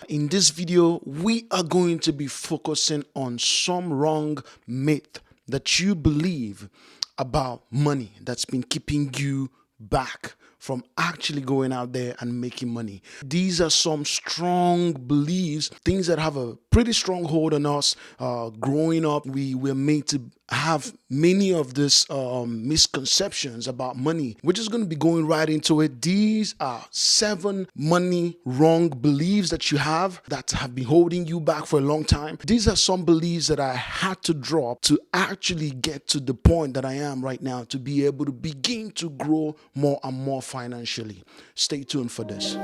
In this video, we are going to be focusing on some wrong myth that you believe about money that's been keeping you back from actually going out there and making money. These are some strong beliefs, things that have a pretty strong hold on us. Growing up, we were made to have many of these misconceptions about money. We're just going to be going right into it. These are 7 money wrong beliefs that you have that have been holding you back for a long time. These are some beliefs that I had to drop to actually get to the point that I am right now, to be able to begin to grow more and more financially. Stay tuned for this.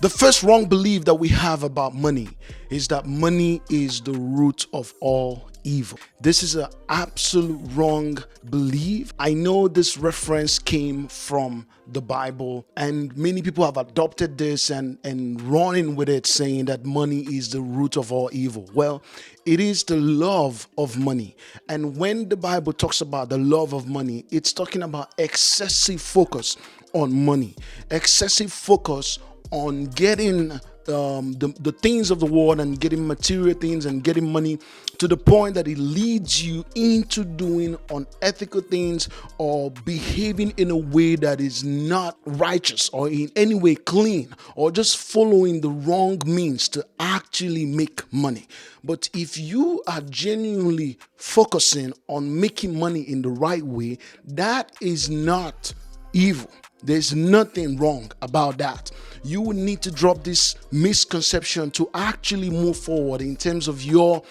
The first wrong belief that we have about money is that money is the root of all evil. This is an absolute wrong belief. I know this reference came from the Bible, and many people have adopted this and running with it, saying that money is the root of all evil. Well, it is the love of money. And when the Bible talks about the love of money, it's talking about excessive focus on money, excessive focus on getting the things of the world and getting material things and getting money, to the point that it leads you into doing unethical things or behaving in a way that is not righteous or in any way clean, or just following the wrong means to actually make money. But if you are genuinely focusing on making money in the right way, that is not evil. There's nothing wrong about that. You will need to drop this misconception to actually move forward in terms of your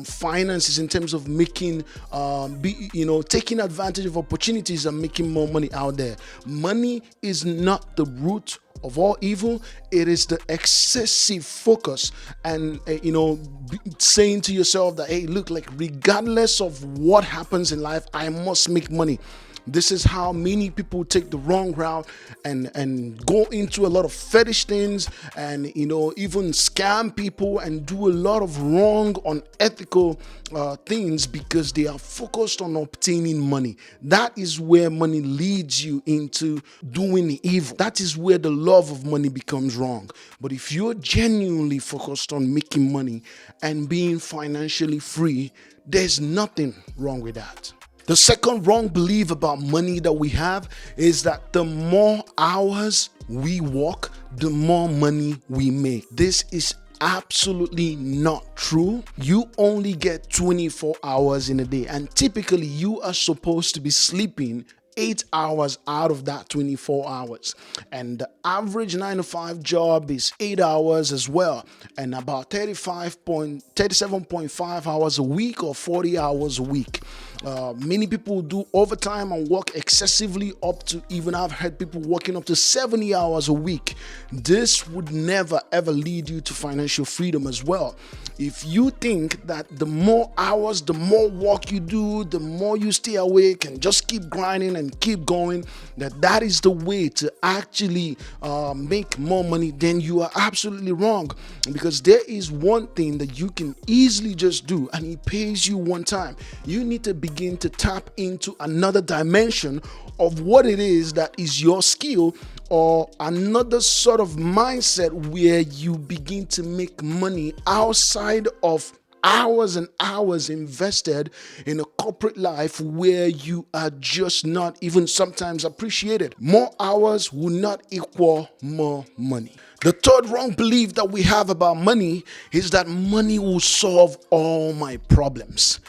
finances, in terms of making, taking advantage of opportunities and making more money out there. Money is not the root of all evil. It is the excessive focus and saying to yourself that, hey, look, like, regardless of what happens in life, I must make money. This is how many people take the wrong route and go into a lot of fetish things and even scam people and do a lot of wrong, unethical things because they are focused on obtaining money. That is where money leads you into doing evil. That is where the love of money becomes wrong. But if you're genuinely focused on making money and being financially free, there's nothing wrong with that. The second wrong belief about money that we have is that the more hours we work, the more money we make. This is absolutely not true. You only get 24 hours in a day, and typically you are supposed to be sleeping 8 hours out of that 24 hours. And the average 9 to 5 job is 8 hours as well, and about 37.5 hours a week or 40 hours a week. Many people do overtime and work excessively, up to, even I've heard people working up to 70 hours a week. This would never ever lead you to financial freedom as well. If you think that the more hours, the more work you do, the more you stay awake and just keep grinding and keep going, that is the way to actually make more money, then you are absolutely wrong. Because there is one thing that you can easily just do, and it pays you one time. You need to begin to tap into another dimension of what it is that is your skill, or another sort of mindset where you begin to make money outside of hours and hours invested in a corporate life where you are just not even sometimes appreciated. More hours will not equal more money. The third wrong belief that we have about money is that money will solve all my problems.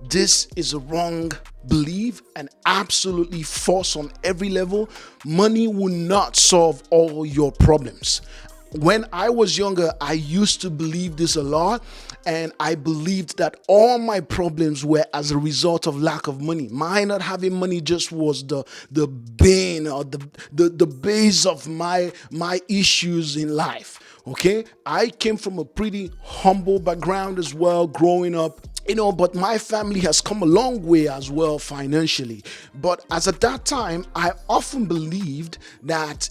This is a wrong belief and absolutely false on every level. Money will not solve all your problems. When I was younger, I used to believe this a lot, and I believed that all my problems were as a result of lack of money. My not having money just was the bane or the base of my issues in life. Okay, I came from a pretty humble background as well, growing up But my family has come a long way as well financially. But as at that time, I often believed that,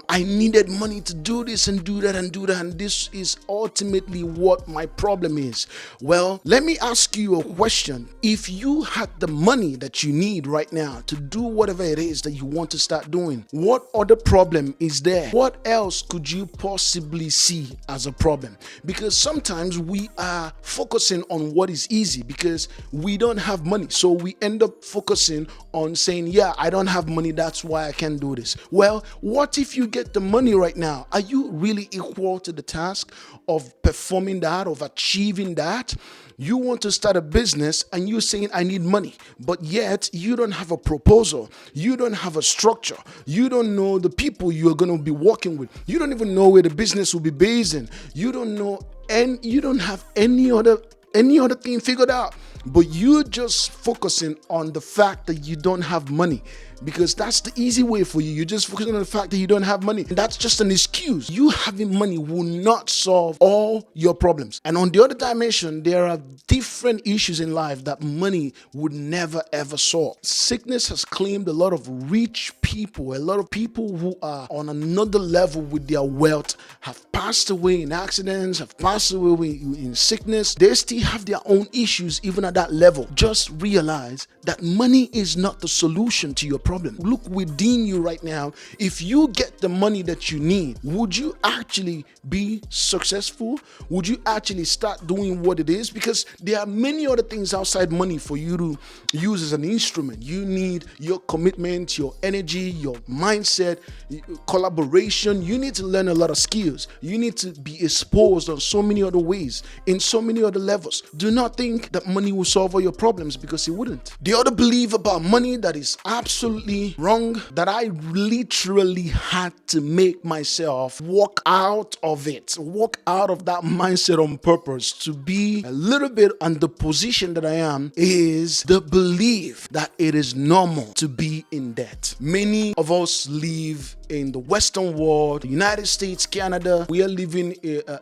I needed money to do this and do that and do that. And this is ultimately what my problem is. Well, let me ask you a question. If you had the money that you need right now to do whatever it is that you want to start doing, what other problem is there? What else could you possibly see as a problem? Because sometimes we are focusing on what is easy because we don't have money. So we end up focusing on saying, yeah, I don't have money, that's why I can't do this. Well, what if you get the money right now? Are you really equal to the task of performing that, of achieving that? You want to start a business and you're saying, I need money, but yet you don't have a proposal. You don't have a structure. You don't know the people you're going to be working with. You don't even know where the business will be based in. You don't know, and you don't have any other thing figured out, but you're just focusing on the fact that you don't have money because that's the easy way for you. You're just focusing on the fact that you don't have money. And that's just an excuse. You having money will not solve all your problems. And on the other dimension, there are different issues in life that money would never ever solve. Sickness has claimed a lot of rich people. A lot of people who are on another level with their wealth have passed away in accidents, have passed away in sickness. They still have their own issues even at that level. Just realize that money is not the solution to your problem. Look within you right now. If you get the money that you need, would you actually be successful? Would you actually start doing what it is? Because there are many other things outside money for you to use as an instrument. You need your commitment, your energy, your mindset, collaboration. You need to learn a lot of skills. You need to be exposed on so many other ways, in so many other levels. Do not think that money will solve all your problems, because it wouldn't. The other belief about money that is absolutely wrong, that I literally had to make myself walk out of that mindset on purpose to be a little bit on the position that I am, is the belief that it is normal to be in debt. Many of us live in the Western world, the United States, Canada. We are living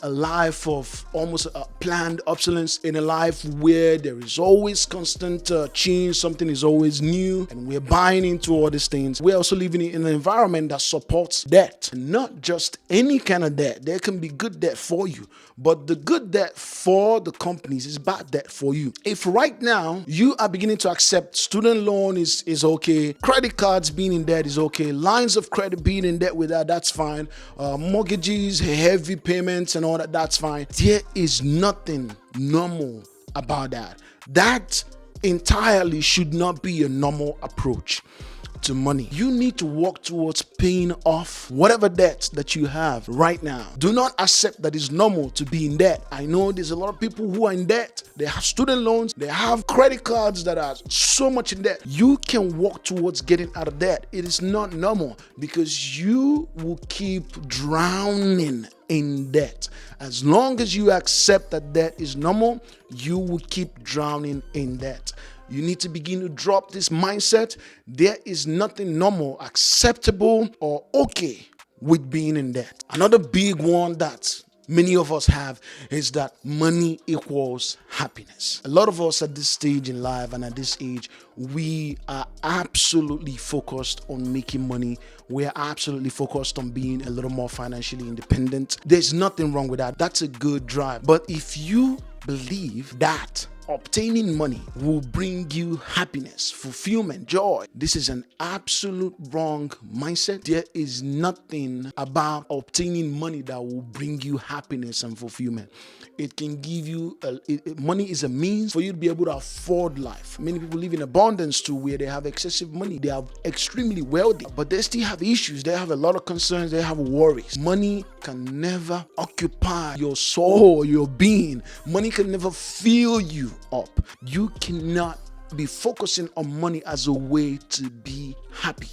a life of almost a planned obsolescence, in a life where there is always constant change, something is always new, and we're buying into all these things. We're also living in an environment that supports debt, not just any kind of debt. There can be good debt for you, but the good debt for the companies is bad debt for you. If right now you are beginning to accept student loan is okay, credit cards being in debt is okay, lines of credit being in debt with that's fine, mortgages, heavy payments and all that's fine. There is nothing normal about that. That entirely should not be a normal approach to money. You need to work towards paying off whatever debt that you have right now. Do not accept that it's normal to be in debt. I know there's a lot of people who are in debt. They have student loans, they have credit cards that are so much in debt. You can work towards getting out of debt. It is not normal, because you will keep drowning in debt. As long as you accept that debt is normal, you will keep drowning in debt. You need to begin to drop this mindset. There is nothing normal, acceptable, or okay with being in debt. Another big one that many of us have is that money equals happiness. A lot of us at this stage in life and at this age, we are absolutely focused on making money. We are absolutely focused on being a little more financially independent. There's nothing wrong with that. That's a good drive. But if you believe that obtaining money will bring you happiness, fulfillment, joy, this is an absolute wrong mindset. There is nothing about obtaining money that will bring you happiness and fulfillment. It can give you, money is a means for you to be able to afford life. Many people live in abundance too, where they have excessive money. They are extremely wealthy, but they still have issues. They have a lot of concerns. They have worries. Money can never occupy your soul, your being. Money can never fill you up. You cannot be focusing on money as a way to be happy.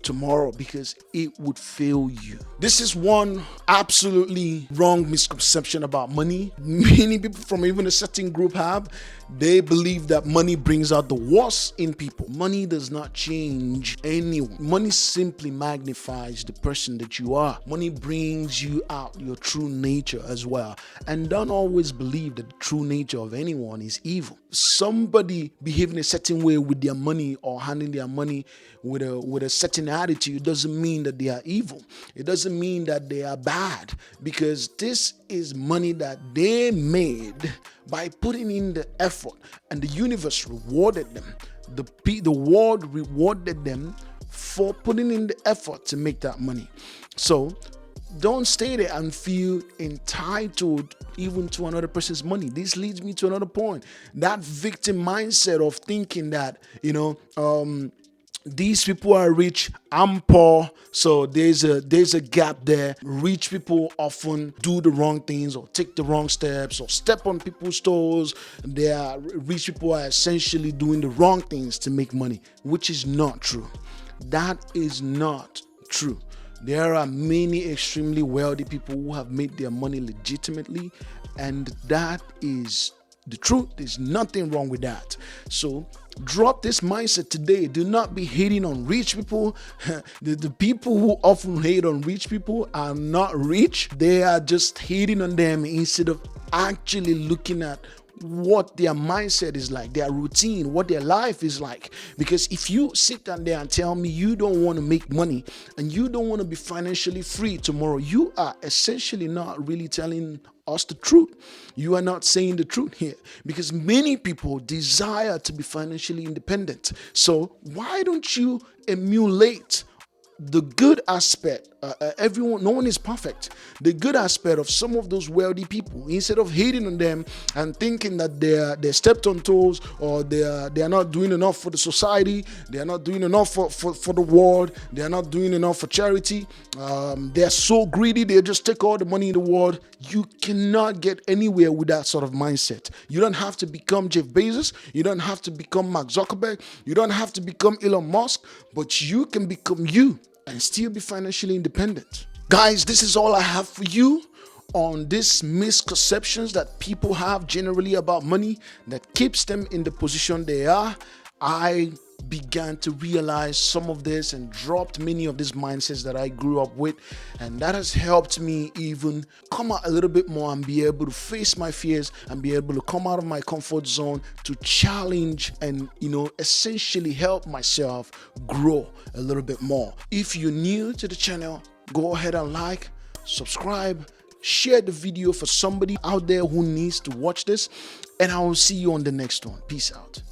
tomorrow because it would fail you. This is one absolutely wrong misconception about money. Many people from even a certain group have. They believe that money brings out the worst in people. Money does not change anyone. Money simply magnifies the person that you are. Money brings you out your true nature as well. And don't always believe that the true nature of anyone is evil. Somebody behaving a certain way with their money or handling their money with a certain attitude doesn't mean that they are evil. It doesn't mean that they are bad, because this is money that they made by putting in the effort, and the universe rewarded them. The world rewarded them for putting in the effort to make that money. So don't stay there and feel entitled even to another person's money. This leads me to another point. That victim mindset of thinking that, these people are rich, I'm poor, so there's a gap there. Rich people often do the wrong things or take the wrong steps or step on people's toes. Rich people are essentially doing the wrong things to make money, which is not true. That is not true. There are many extremely wealthy people who have made their money legitimately, and that is the truth. There's nothing wrong with that. So drop this mindset today. Do not be hating on rich people. The people who often hate on rich people are not rich. They are just hating on them instead of actually looking at what their mindset is like, their routine, what their life is like. Because if you sit down there and tell me you don't want to make money and you don't want to be financially free tomorrow, you are essentially not really telling us the truth. You are not saying the truth here, because many people desire to be financially independent. So why don't you emulate the good aspect? No one is perfect. The good aspect of some of those wealthy people, instead of hating on them and thinking that they're stepped on toes, or they are not doing enough for the society, they are not doing enough for the world, they are not doing enough for charity, they are so greedy, they just take all the money in the world. You cannot get anywhere with that sort of mindset. You don't have to become Jeff Bezos, you don't have to become Mark Zuckerberg, you don't have to become Elon Musk, but you can become you and still be financially independent. Guys, this is all I have for you on these misconceptions that people have generally about money that keeps them in the position they are. I began to realize some of this and dropped many of these mindsets that I grew up with, and that has helped me even come out a little bit more and be able to face my fears and be able to come out of my comfort zone to challenge and essentially help myself grow a little bit more. If you're new to the channel, go ahead and like, subscribe, share the video for somebody out there who needs to watch this, and I will see you on the next one. Peace out.